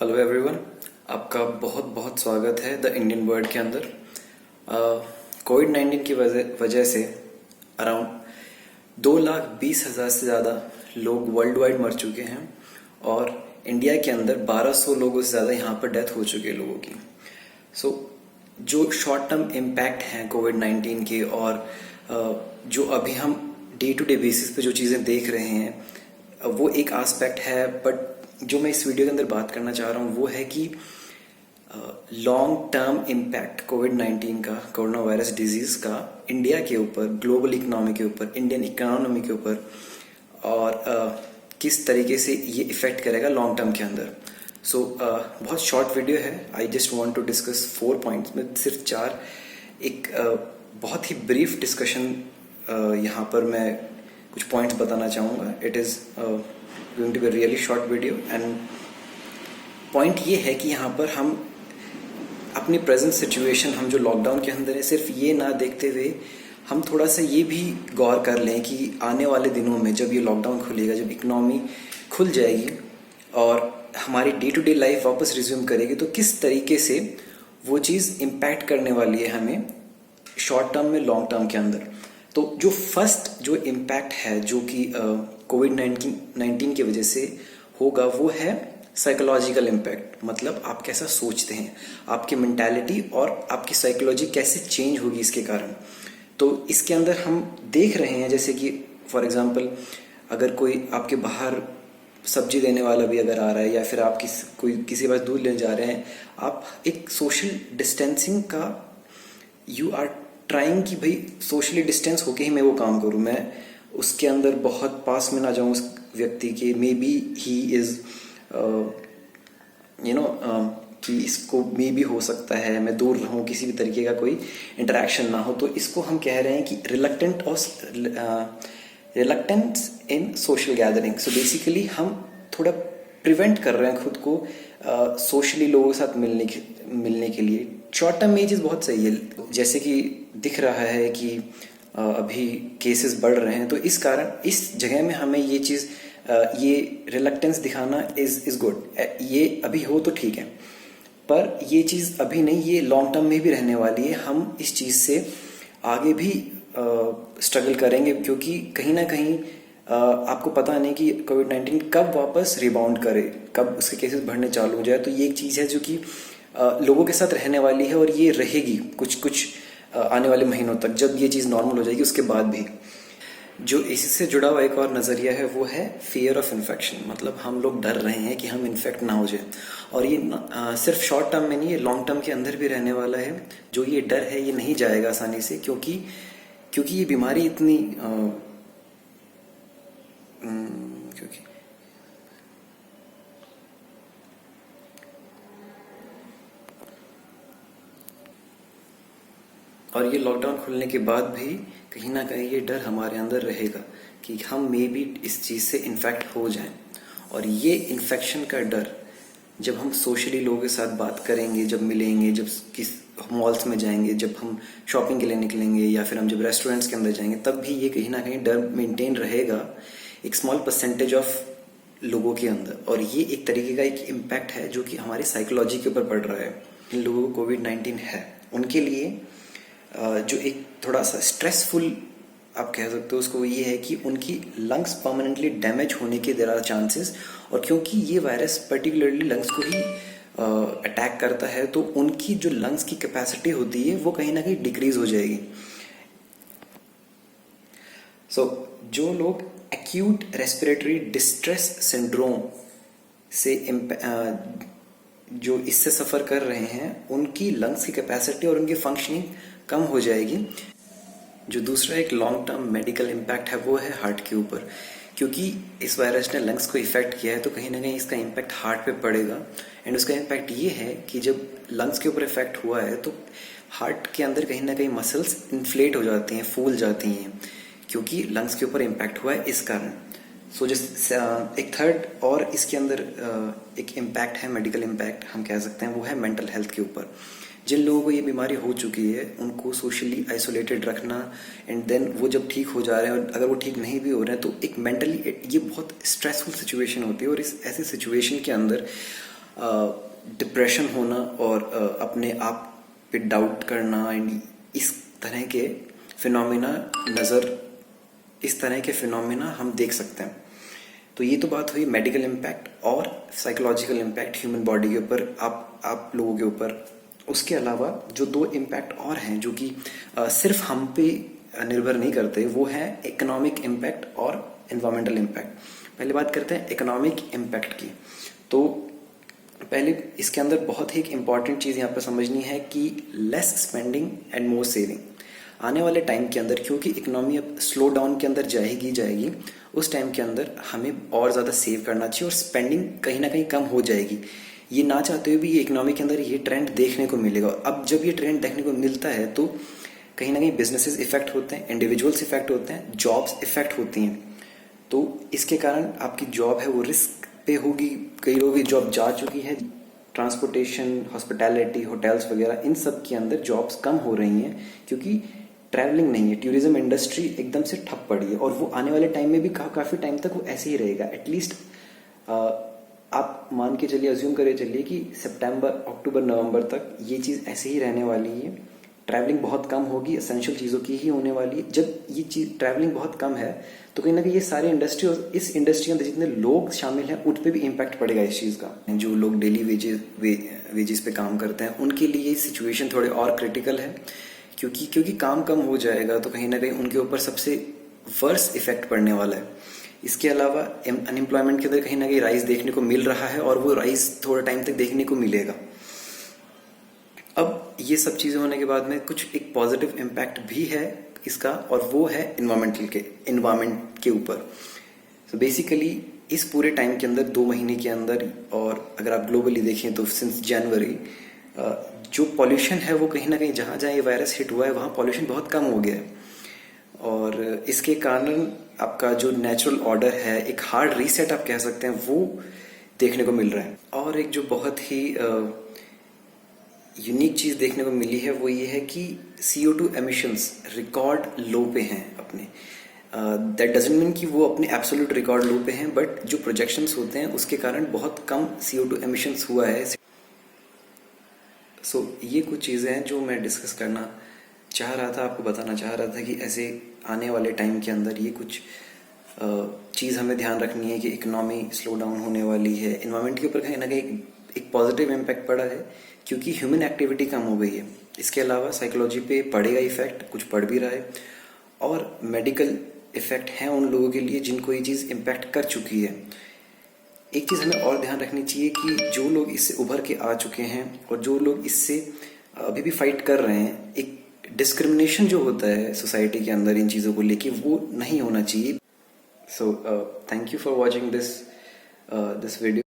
Hello everyone, आपका बहुत बहुत स्वागत है द इंडियन वर्ड के अंदर। कोविड-19 की वजह से अराउंड 2,20,000 से ज़्यादा लोग वर्ल्ड वाइड मर चुके हैं और इंडिया के अंदर 1,200 लोगों से ज़्यादा यहाँ पर डेथ हो चुकी है लोगों की। जो शॉर्ट टर्म इम्पैक्ट हैं कोविड-19 के और जो अभी हम डे टू डे बेसिस पे जो चीज़ें देख रहे हैं वो एक एस्पेक्ट है, बट जो मैं इस वीडियो के अंदर बात करना चाह रहा हूँ वो है कि लॉन्ग टर्म इम्पैक्ट कोविड-19 का, कोरोना वायरस डिजीज़ का इंडिया के ऊपर, ग्लोबल इकोनॉमी के ऊपर, इंडियन इकोनॉमी के ऊपर और किस तरीके से ये इफ़ेक्ट करेगा लॉन्ग टर्म के अंदर। बहुत शॉर्ट वीडियो है। I just want to discuss 4 points में सिर्फ 4 एक बहुत ही ब्रीफ डिस्कशन यहाँ पर मैं कुछ पॉइंट्स बताना चाहूँगा। It is going to be really short video and point ये है कि यहाँ पर हम अपनी प्रेजेंट सिचुएशन, हम जो लॉकडाउन के अंदर है, सिर्फ ये ना देखते हुए हम थोड़ा सा ये भी गौर कर लें कि आने वाले दिनों में जब ये लॉकडाउन खुलेगा, जब इकोनॉमी खुल जाएगी और हमारी डे टू डे लाइफ वापस रिज्यूम करेगी, तो किस तरीके से वो चीज़ इम्पैक्ट करने वाली है हमें शॉर्ट टर्म में, लॉन्ग टर्म के अंदर। तो जो फर्स्ट जो इम्पैक्ट है जो कि कोविड-19 की वजह से होगा वो है साइकोलॉजिकल इम्पैक्ट। मतलब आप कैसा सोचते हैं, आपकी मेंटालिटी और आपकी साइकोलॉजी कैसे चेंज होगी इसके कारण। तो इसके अंदर हम देख रहे हैं जैसे कि फॉर एग्जांपल अगर कोई आपके बाहर सब्जी देने वाला भी अगर आ रहा है या फिर आप किसी के पास दूध लेने जा रहे हैं, आप एक सोशल डिस्टेंसिंग का यू आर ट्राइंग कि भाई सोशली डिस्टेंस होके ही मैं वो काम करूँ, मैं उसके अंदर बहुत पास में ना जाऊँ उस व्यक्ति के, मे बी ही इज़ कि इसको मे भी हो सकता है मैं दूर रहूँ, किसी भी तरीके का कोई इंटरेक्शन ना हो। तो इसको हम कह रहे हैं कि रिलक्टेंस इन सोशल गैदरिंग। सो बेसिकली हम थोड़ा प्रिवेंट कर रहे हैं खुद को सोशली लोगों के साथ मिलने के लिए। शॉर्ट टर्म में ये चीज़ बहुत सही है, जैसे कि दिख रहा है कि अभी केसेस बढ़ रहे हैं, तो इस कारण इस जगह में हमें ये चीज़ ये रिलक्टेंस दिखाना इज़ गुड। ये अभी हो तो ठीक है, पर ये चीज़ अभी नहीं, ये लॉन्ग टर्म में भी रहने वाली है। हम इस चीज़ से आगे भी स्ट्रगल करेंगे क्योंकि कहीं ना कहीं आपको पता नहीं कि कोविड-19 कब वापस रिबाउंड करे, कब उसके केसेस बढ़ने चालू हो जाए। तो ये एक चीज़ है जो कि लोगों के साथ रहने वाली है और ये रहेगी कुछ आने वाले महीनों तक, जब ये चीज़ नॉर्मल हो जाएगी उसके बाद भी। जो इससे जुड़ा हुआ एक और नज़रिया है वो है फियर ऑफ इन्फेक्शन। मतलब हम लोग डर रहे हैं कि हम इन्फेक्ट ना हो जाए, और ये सिर्फ शॉर्ट टर्म में नहीं, ये लॉन्ग टर्म के अंदर भी रहने वाला है। जो ये डर है ये नहीं जाएगा आसानी से, क्योंकि ये बीमारी इतनी और ये लॉकडाउन खुलने के बाद भी कहीं ना कहीं ये डर हमारे अंदर रहेगा कि हम मे भी इस चीज़ से इन्फेक्ट हो जाएं। और ये इन्फेक्शन का डर जब हम सोशली लोगों के साथ बात करेंगे, जब मिलेंगे, जब किस मॉल्स में जाएंगे, जब हम शॉपिंग के लिए निकलेंगे या फिर हम जब रेस्टोरेंट्स के अंदर जाएंगे, तब भी ये कहीं ना कहीं डर मेंटेन रहेगा एक स्मॉल परसेंटेज ऑफ लोगों के अंदर। और ये एक तरीके का एक इम्पैक्ट है जो कि हमारी साइकोलॉजी के ऊपर पड़ रहा है। जिन लोगों को कोविड-19 है उनके लिए जो एक थोड़ा सा स्ट्रेसफुल आप कह सकते हो उसको, ये है कि उनकी लंग्स परमानेंटली डैमेज होने के देयर आर चांसेस। और क्योंकि ये वायरस पर्टिकुलरली लंग्स को ही अटैक करता है, तो उनकी जो लंग्स की कैपेसिटी होती है वो कहीं ना कहीं डिक्रीज हो जाएगी। जो लोग एक्यूट रेस्पिरेटरी डिस्ट्रेस सिंड्रोम से जो इससे सफ़र कर रहे हैं, उनकी लंग्स की कैपेसिटी और उनकी फंक्शनिंग कम हो जाएगी। जो दूसरा एक लॉन्ग टर्म मेडिकल इम्पैक्ट है वो है हार्ट के ऊपर। क्योंकि इस वायरस ने लंग्स को इफेक्ट किया है, तो कहीं ना कहीं इसका इम्पैक्ट हार्ट पे पड़ेगा। एंड उसका इम्पैक्ट ये है कि जब लंग्स के ऊपर इफेक्ट हुआ है तो हार्ट के अंदर कहीं ना कहीं मसल्स इन्फ्लेट हो जाती हैं, फूल जाती हैं, क्योंकि लंग्स के ऊपर इम्पैक्ट हुआ है इस कारण। एक थर्ड और इसके अंदर एक इम्पैक्ट है, मेडिकल इम्पैक्ट हम कह सकते हैं, वो है मेंटल हेल्थ के ऊपर। जिन लोगों को ये बीमारी हो चुकी है उनको सोशली आइसोलेटेड रखना, एंड देन वो जब ठीक हो जा रहे हैं और अगर वो ठीक नहीं भी हो रहे हैं तो एक मेंटली ये बहुत स्ट्रेसफुल सिचुएशन होती है। और इस ऐसी सिचुएशन के अंदर डिप्रेशन होना और अपने आप पे डाउट करना एंड इस तरह के फिनोमिना हम देख सकते हैं। तो ये तो बात हुई मेडिकल इम्पैक्ट और साइकोलॉजिकल इम्पैक्ट ह्यूमन बॉडी के ऊपर, आप लोगों के ऊपर। उसके अलावा जो दो इम्पैक्ट और हैं जो कि सिर्फ हम पे निर्भर नहीं करते, वो है इकोनॉमिक इम्पैक्ट और एनवायरमेंटल इम्पैक्ट। पहले बात करते हैं इकोनॉमिक इम्पैक्ट की। तो पहले इसके अंदर बहुत ही एक इम्पॉर्टेंट चीज़ यहाँ पर समझनी है कि less spending and more saving. आने वाले टाइम के अंदर क्योंकि इकोनॉमी अब स्लो डाउन के अंदर जाएगी, उस टाइम के अंदर हमें और ज़्यादा सेव करना चाहिए और स्पेंडिंग कहीं ना कहीं कम हो जाएगी। ये ना चाहते हुए भी ये इकोनॉमी के अंदर ये ट्रेंड देखने को मिलेगा। अब जब ये ट्रेंड देखने को मिलता है तो कहीं ना कहीं बिजनेसेस इफेक्ट होते हैं, इंडिविजुअल्स इफेक्ट होते हैं, जॉब्स इफेक्ट होती हैं। तो इसके कारण आपकी जॉब है वो रिस्क पे होगी। कई लोगों की जॉब जा चुकी है। ट्रांसपोर्टेशन, हॉस्पिटैलिटी, होटल्स वगैरह, इन सब के अंदर जॉब्स कम हो रही हैं क्योंकि ट्रैवलिंग नहीं है। टूरिज्म इंडस्ट्री एकदम से ठप पड़ी है और वो आने वाले टाइम में भी काफ़ी टाइम तक वो ऐसे ही रहेगा। एटलीस्ट आप मान के चलिए, अज्यूम करे चलिए कि सितंबर, अक्टूबर, नवंबर तक ये चीज़ ऐसे ही रहने वाली है। ट्रैवलिंग बहुत कम होगी, एसेंशियल चीज़ों की ही होने वाली है। जब ये चीज़ ट्रैवलिंग बहुत कम है तो कहीं ना कहीं ये सारी इंडस्ट्री और इस इंडस्ट्री के अंदर जितने लोग शामिल हैं उन पर भी इम्पैक्ट पड़ेगा इस चीज़ का। जो लोग डेली वेजेस पे काम करते हैं उनके लिए ये सिचुएशन थोड़े और क्रिटिकल है क्योंकि काम कम हो जाएगा तो कहीं ना कहीं उनके ऊपर सबसे वर्स्ट इफेक्ट पड़ने वाला है। इसके अलावा अनएम्प्लॉयमेंट के अंदर कहीं ना कहीं राइज देखने को मिल रहा है और वो राइज थोड़ा टाइम तक देखने को मिलेगा। अब ये सब चीज़ें होने के बाद में कुछ एक पॉजिटिव इम्पैक्ट भी है इसका, और वो है इन्वायरमेंट के ऊपर। तो बेसिकली इस पूरे टाइम के अंदर 2 महीने के अंदर, और अगर आप ग्लोबली देखें तो सिंस जनवरी, जो पॉल्यूशन है वो कहीं ना कहीं जहाँ जहाँ ये वायरस हिट हुआ है वहाँ पॉल्यूशन बहुत कम हो गया है। और इसके कारण आपका जो नेचुरल ऑर्डर है, एक हार्ड रीसेट आप कह सकते हैं, वो देखने को मिल रहा है। और एक जो बहुत ही यूनिक चीज़ देखने को मिली है वो ये है कि CO2 एमिशंस रिकॉर्ड लो पे हैं अपने। दैट डजंट मीन कि वो अपने एब्सोल्यूट रिकॉर्ड लो पे हैं, बट जो प्रोजेक्शंस होते हैं उसके कारण बहुत कम CO2 एमिशंस हुआ है। सो ये कुछ चीज़ें हैं जो मैं डिस्कस करना चाह रहा था, आपको बताना चाह रहा था कि ऐसे आने वाले टाइम के अंदर ये कुछ चीज़ हमें ध्यान रखनी है कि इकोनॉमी स्लो डाउन होने वाली है। इन्वायरमेंट के ऊपर कहीं ना कहीं एक पॉजिटिव इम्पैक्ट पड़ा है क्योंकि ह्यूमन एक्टिविटी कम हो गई है। इसके अलावा साइकोलॉजी पे पड़ेगा इफेक्ट, कुछ पड़ भी रहा है, और मेडिकल इफेक्ट हैं उन लोगों के लिए जिनको ये चीज़ इम्पैक्ट कर चुकी है। एक चीज़ हमें और ध्यान रखनी चाहिए कि जो लोग इससे उभर के आ चुके हैं और जो लोग इससे अभी भी फाइट कर रहे हैं, एक डिस्क्रिमिनेशन जो होता है सोसाइटी के अंदर इन चीज़ों को लेके, वो नहीं होना चाहिए। So thank you for watching this video.